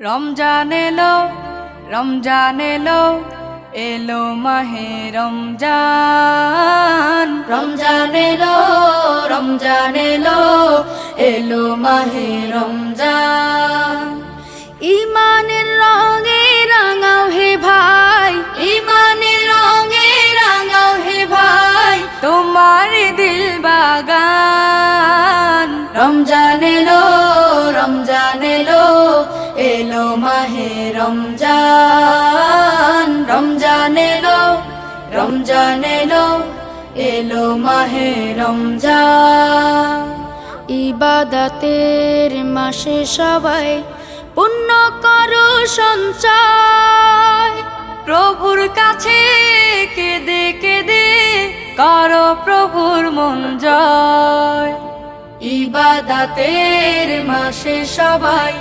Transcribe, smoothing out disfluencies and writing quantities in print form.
রমজান এলো, রমজান এলো, এলো মাহে রমজান। রমজান এলো, রমজান এলো, এলো মাহে রমজান। ইমানের রঙে রাঙাও হে ভাই, ইমানের রঙে রাঙাও হে ভাই, তোমার দিল বাগান। রমজান এলো, রমজান এলো, এলো মাহে রমজান। রমজান এলো, রমজান এলো, এলো মাহে রমজান। ইবাদতের মাসে সবাই পুণ্য করো সঞ্চয়, প্রভুর কাছে কেঁদে কেঁদে করো প্রভুর মন জয়। ইবাদতের মাসে সবাই